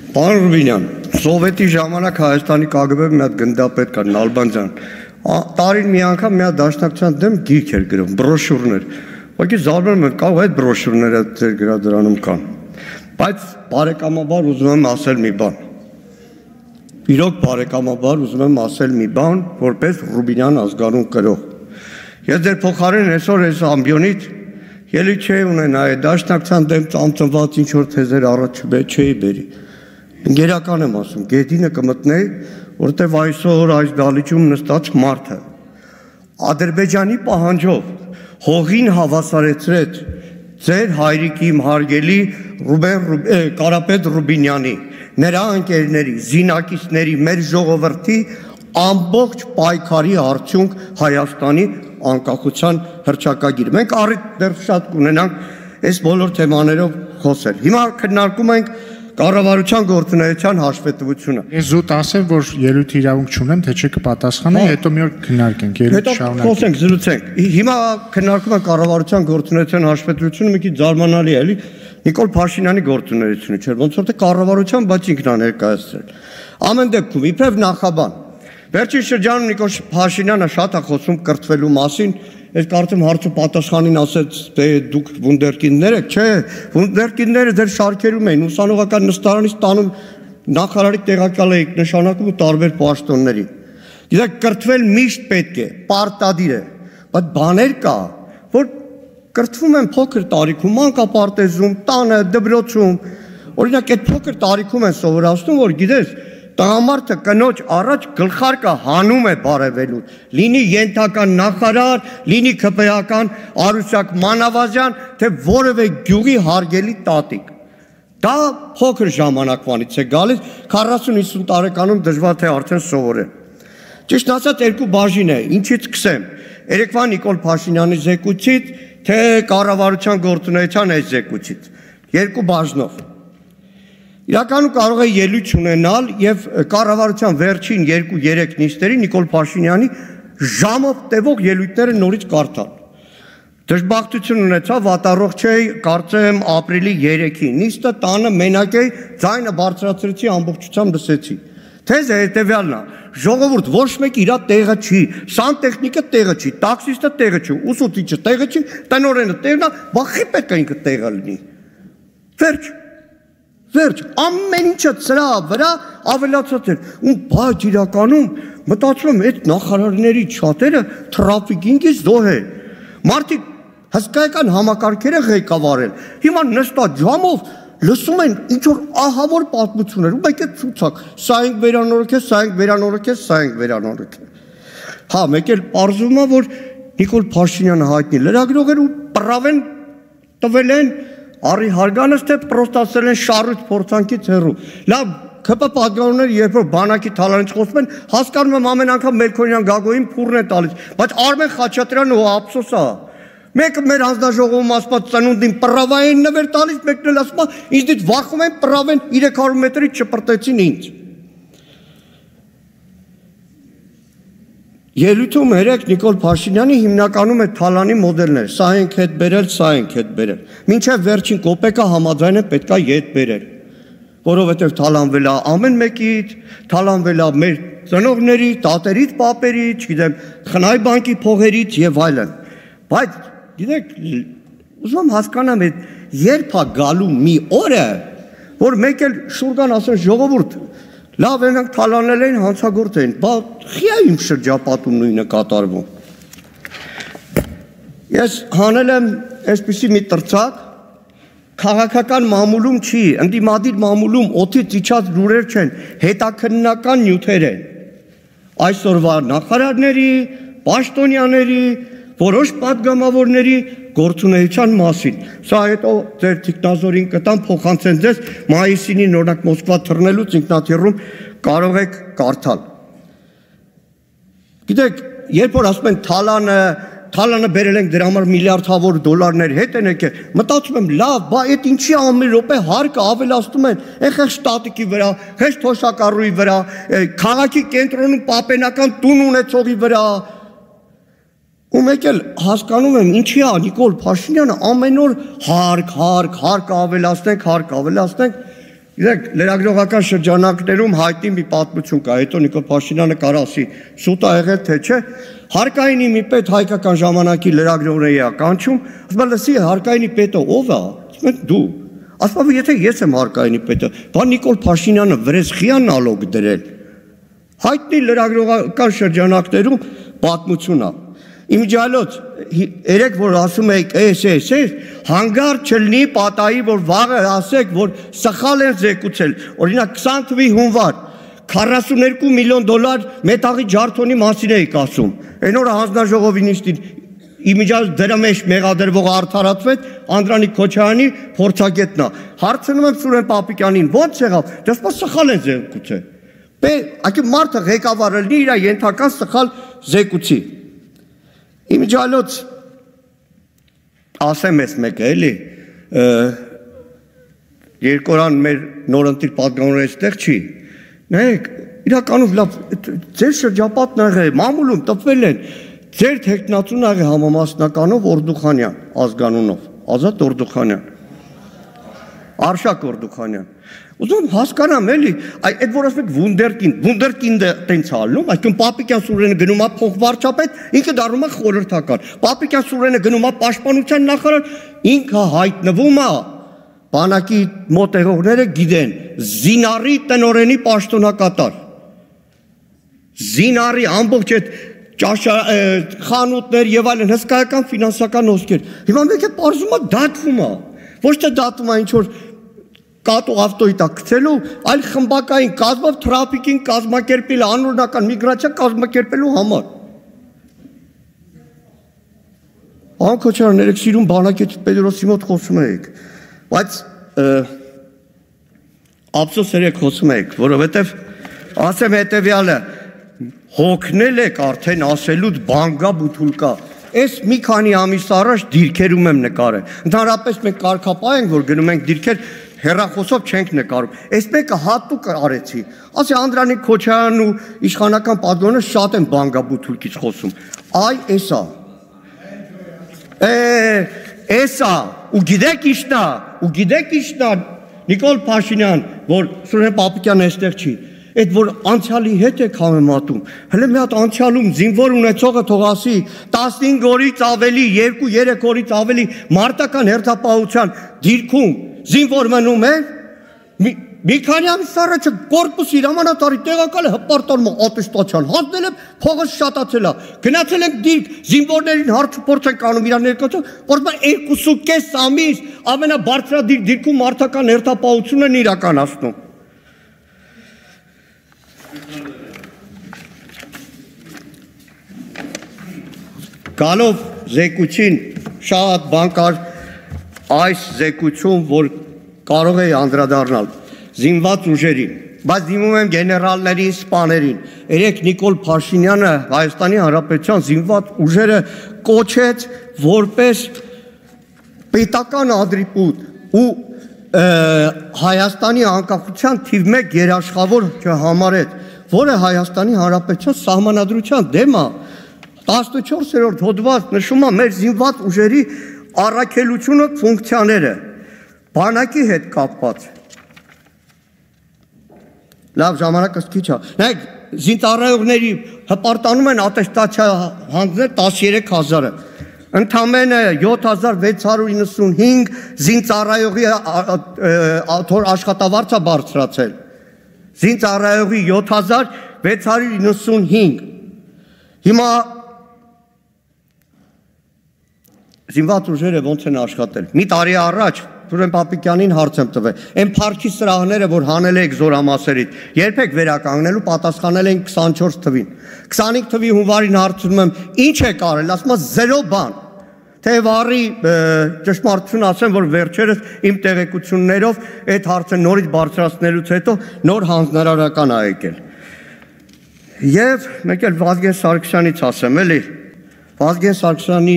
Պարոն Ռուբինյան, Սովետի ժամանակ Հայաստանի ԿԳԲ-ի մի հատ գնդապետ կար, Նալբանդյան, տարին մի անգամ մի հատ դաշնակցության դեմ գիրք էր գրում, բրոշյուրներ, ուղղակի զարմանում եմ, կարող այդ բրոշյուրները ձեր գրադարանում կան, բայց բարեկամաբար ուզում եմ ասել մի բան, իրոք բարեկամաբար ուզում եմ ասել մի բան, որպես Ռուբինյան ազգանուն կրող, ես ձեր փոխարեն այսօր այս ամբիոնից ելի չէի ունենա այդ դաշնակցության դեմ ծամծված ինչ-որ թեզեր առաջ չէի բերի, Գերական եմ ասում, գետինը կմտնեի, որտև այսօր այս դալիճում նստած մարդը Ադրբեջանի պահանջով հողին հավասարեցրեց ձեր հայրիկի հարգելի Կարապետ Ռուբինյանի, նրա ընկերների, զինակիցների, մեր ժողովրդի ամբողջ պայքարի արդյունք Հայաստանի անկախության հռչակագիր։ Մենք առիթ դեռ շատ կունենանք այս բոլոր թեմաներով խոսել։ Հիմա քննարկում ենք Կառավարության գործունեության հաշվետվությունը։ Ես զուտ ասեմ, որ ելույթի իրավունք չունեմ, թե չէ կպատասխանեի, հետո մի օր քննարկենք, ելույթ շարունակենք։ Հետո խոսենք, զրուցենք։ Հիմա քննարկում ենք կառավարության գործունեության հաշվետվությունը, մի քիչ զարմանալի է, էլի Նիկոլ Փաշինյանի գործունեությունը չէր, ոնց որ թե կառավարության, բայց ինքն է ներկայացրել։ Ամեն դեպքում, իբրև նախաբան, վերջին շրջանում Նիկոլ Փաշինյանը շատ է խոսում կրթվելու մասին, Ես կարծեմ հարցու պատասխանին ասեց, թե դուք վունդերկինդներ եք, չէ, վունդերկինդները ձեր շարքերում էին, ուսանողական նստարանից տանում նախարարի տեղակալ էիք նշանակում ու տարբեր պաշտոնների։ Գիտեք, կրթվել միշտ պետք է, պարտադիր է, բայց բաներ կա, որ կրթվում են փոքր տարիքում, մանկապարտեզում, տանը, դպրոցում, օրինակ այդ փոքր տարիքում են սովորացնում, որ գիտես, Տղամարդը կնոջ առաջ գլխարկը հանում է բարևելու, լինի ենթական նախարար, լինի ԿՊՀ-ական Արուսյակ Մանավազյան, թե որևէ գյուղի հարգելի տատիկ։ Դա փոքր ժամանակվանից է գալիս, 40-50 տարեկանում դժվար թե արդեն սովորեն։ Ճիշտ ասած երկու բաժին է, ինչից սկսեմ, երեկվա Նիկոլ Փաշինյանի զեկույցից, թե կառավարության գործունեության այս զեկույցից, երկու բաժնով։ Իրականում կարող է ելույթ ունենալ եւ կառավարության վերջին 2-3 նիստերի Նիկոլ Փաշինյանի ժամով տևող ելույթները նորից կարդալ։ Դժբախտություն ունեցա, վատառող չէի, կարծեմ ապրիլի 3-ին նիստը տանը մենակ էի, ձայնը բարձրացրեցի, ամբողջությամբ լսեցի։ Թեզը հետեւյալն է. ժողովուրդ ոչ մեկ իր տեղը չի, սանտեխնիկը տեղը չի, տաքսիստը տեղը չի, ուսուցիչը տեղը չի, տնօրենը տեղն է, բախի պետք է ինքը տեղը լինի։ Վերջ, ամեն ինչը սրա վրա ավելացած էր, բայց իրականում մտածում եմ, այդ նախարարների չաթերը թրաֆիկինգի զոհ է, մարդիկ հսկայական համակարգեր է ղեկավարել, հիմա նստած ժամով լսում են ինչ-որ ահավոր պատմություններ, ու մեկ է ցուցակ, սա ենք վերանորոգել, սա ենք վերանորոգել, սա ենք վերանորոգել։ Հա, մեկ էլ պարզվում է, որ Նիկոլ Փաշինյանը հայտնի լրագրող էր ու պրավեն տվել են Արի հարգանս թե պրոստացել են շարույթ փորձանքից հեռու։ Լավ, ԿՊ պատգամավորները երբ որ բանակի թալանից խոսում են, հասկանում եմ ամեն անգամ Մելքոնյան Գագոյին փուրն է տալիս, բայց Արմեն Խաչատրյանը ու ափսոս է։ Մեկը մեր հանձնաժողովում ասված ծնունդին պրավային նվեր տալիս, մեկն էլ ասում է, ինձնից վախում են պրավեն 300 մետրից չպրտեցին ինձ։ Ելույթում երեք Նիկոլ Փաշինյանի հիմնականում է թալանի մոդելներ, սա ենք հետ բերել, սա ենք հետ բերել։ Մինչև վերջին կոպեկը համաձայն է պետքա ետ բերել, որովհետև թալանվել է ամեն մեկից, թալանվել է մեր ծնողների, տատերից, պապերից, չգիտեմ, խնայ բանկի փողերից եւ այլն։ Բայց գիտեք, ուզում եմ հասկանամ, երբ է գալու մի օրը, որ մեկ էլ շուրգան ասեն ժողովուրդ Լավ ենանք թալանել էին, հանցագործ էին, բա խի է իմ շրջապատում նույնը կատարվում։ Ես հանել եմ այսպիսի մի տրծակ, քաղաքական մամուլում չի, ընդդիմադիր մամուլում օդից իջած լուրեր չեն, հետաքննական նյութեր են։ Այսօրվա նախարարների, պաշտոնյաների, որոշ պատգամավորների գործունեության մասին։ Սա հետո ձեր թիկնազորին կտամ փոխանցեն ձեզ մայիսին օրինակ Մոսկվա թռնելուց ինքնաթիռում կարող եք կարդալ։ Գիտեք, երբ որ ասում են թալանը բերել ենք դրա համար միլիարդավոր դոլարներ հետ են եկել, մտածում եմ լավ, բա այդ ինչի ամեն րոպե հարկը ավելացնում են, այնքան շտատիկի վրա, հեշտ թոշակառուի վրա, քաղաքի կենտրոնում պապենական տուն ունեցողի վրա ու մեկ էլ հասկանում եմ ինչի է Նիկոլ Փաշինյանը ամեն օր հարկ ավելացնենք Գիտեք, լրագրողական շրջանակներում հայտնի մի պատմություն կա, հետո Նիկոլ Փաշինյանը կարող ասի սուտ ա եղել թե չէ, Հարկայինի մի պետ հայկական ժամանակի լրագրողների է կանչում, ասում է լսի հարկայինի պետը ով է, ասում են դու, ասում է եթե ես եմ հարկայինի պետը, բա Նիկոլ Փաշինյանը վրեժխիա նալոգ դրել, հայտնի լրագրողական շրջանակներում պատմություն է, իմիջիալոց երեք որ ասում եք էս, հանգար չլնի պատայի, որ վաղը ասեք, որ սխալ են զեկուցել, օրինակ 20 թվի հունվար, 42 միլիոն դոլար մետաղի ջարդոնի մասին էիք ասում, այն օրը հանձնաժողովի նիստին իմիջիալ դրա մեջ մեղադրվողը արդարացվեց, Անդրանիկ Քոչարյանի փորձագետն է, հարցնում եմ Սուրեն Պապիկյանին, ո՞նց եղավ, դες սխալ են զեկուցել, այլ մարդը ղեկավարը լինի իր ենթական սխալ զեկուցի, իմիջիալոց ասեմ ես մեկը էլի, երկորան մեր նորընտիր պատգամավորը այստեղ չի, նայեք, իրականում լավ, ձեր շրջապատն աղել, մամուլում տպվել են, ձեր թեկնածուն աղել համամասնականով Օրդուխանյան, ազգանունով, Ազատ Օրդուխանյան, Արշակ Օրդուխանյան, ուզում հասկանամ էլի, այդ որ ասվեք վունդերկինդը տենց հալնում, այսքան Պապիկյան Սուրենը գնում է փոխվարչապետ, ինքը դառնում է խորհրդական, Պապիկյան Սուրենը գնում է պաշտպանության նախարար, ինքը հայտնվում է բանակի մոտեղողները գիտեն, զինարի տնորենի պաշտոնակատար, զինարի ամբողջ այդ խանութներ և այլն հսկայական ֆինանսական ոսկեր, հիմա մեկ է պարզում է դատվում է, ոչ թե դատվում է ինչ-որ կատո ավտոյի տակ գցելու, այլ խմբակային կազմով թրաֆիկին կազմակերպել անօրինական միգրացիա կազմակերպելու համար։ Պարոն Քոչարյան, երեք սիրուն բանակից Պետրոսի մոտ խոսում եք, բայց ափսոս երեք խոսում եք, որովհետև ասեմ հետևյալը, հոգնել եք արդեն ասելուց բանգա բութուլկա, այս մի քանի ամիս առաջ դիրքերում եմ նկարել, ընդհանրապես մենք կարգապահ ենք, որ գնում ենք դիրքեր, հեռախոսով չենք նկարում, այս մեկը հատուկ արեցի, ասի Անդրանիկ Քոչարյանն ու իշխանական պատգամավորը շատ են բանգա բութուլկից խոսում, այ էսա, ու գիտեք իշնա, Նիկոլ Փաշինյան, որ Սուրեն Պապիկյանը այստեղ չի, այդ որ անցյալի հետ եք համեմատում, հələ մի հատ անցյալում զինվոր ունեցողը թող ասի 15 օրից ավելի, 2-3 օրից ավելի մարտական հերթապահության դիրքում զինվոր մնում է, մի քանի ամիս առաջ կորպուսի հրամանատարի տեղակալը հպարտանում ատեստացիան, հանձնել եմ փողը շատացել է, գնացել ենք դիրք, զինվորներին հարցուփորձ ենք անում իրար ներկայացում, որտեղ 2.5 ամիս ամենաբարձրադիր դիրքում մարտական հերթապահությունն են իրականացնում։ Գալով զեկուցին շատ բան կար այս զեկուցում, որ կարող է անդրադառնալ զինված ուժերին, բայց դիմում եմ գեներալներին, սպաներին, երեք Նիկոլ Փաշինյանը Հայաստանի Հանրապետության զինված ուժերը կոչեց որպես պետական ատրիբուտ ու Հայաստանի անկախության թիվ 1 երաշխավոր չհամարեց, որը Հայաստանի Հանրապետության սահմանադրության դեմ է, 14-րդ հոդված նշում է մեր զինված ուժերի առաքելությունը, ֆունկցիաները, բանակի հետ կապված։ Լավ ժամանակս քիչ է։ Նայեք, զինծառայողների հպարտանում են ատեստացիա հանձնել 13,000-ը։ Ընդամենը 7695 զինծառայողի աշխատավարձ է բարձրացել։ Զինծառայողի 7695։ Հիմա զինված ուժերը ոնց են աշխատել։ Մի տարի առաջ Սուրեն Պապիկյանին հարց եմ տվել, այն փառքի սրահները, որ հանել եք զորամասերից, երբ եք վերականգնելու, պատասխանել են 24 թվին։ 25 թվի հունվարին հարցնում եմ, ինչ եք արել, ասում եմ 0 բան։ Թե վառի ճշմարտություն ասեմ, որ վերջերս իմ տեղեկություններով այդ հարցը նորից բարձրացնելուց հետո նոր հանձնարարական ա եկել։ Եվ մեկ էլ Վազգեն Սարգսյանից ասեմ, էլի Վազգեն Սարգսյանի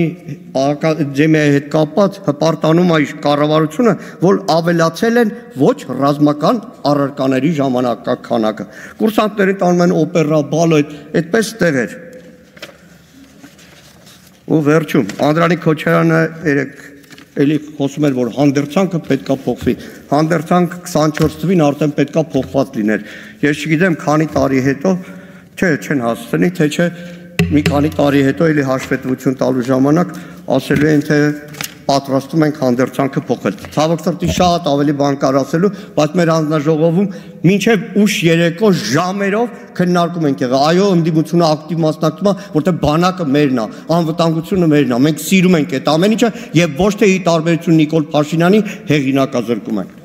ակադեմիայի հետ կապված հպարտանում է կառավարությունը, որ ավելացել են ոչ ռազմական առարկաների ժամանակականակը։ Կուրսանտներին տանում են օպերա, բալետ, այդպես տեղեր։ Ու վերջում Անդրանիկ Քոչարյանը երեք էլի խոսում էր, որ հանդերձանքը պետքա փոխվի։ Հանդերձանք 24 թվին արդեն պետքա փոխված լիներ։ Ես չգիտեմ, քանի տարի հետո, չեն հասցնի, թե չէ մի քանի տարի հետո էլի հաշվետվություն տալու ժամանակ ասելու են, թե պատրաստում ենք հանդերձանքը փոխել։ Ցավոք սրտի շատ ավելի բան կար ասելու, բայց մեր հանձնաժողովում մինչև ուշ երեկո ժամերով քննարկում ենք եղել։ Այո, ընդդիմությունը ակտիվ մասնակցում է, որտեղ բանակը մերն է, անվտանգությունը մերն է։ Մենք սիրում ենք այդ ամեն ինչը եւ ոչ թե ի տարբերություն Նիկոլ Փաշինյանի հեղինակազրկում ենք։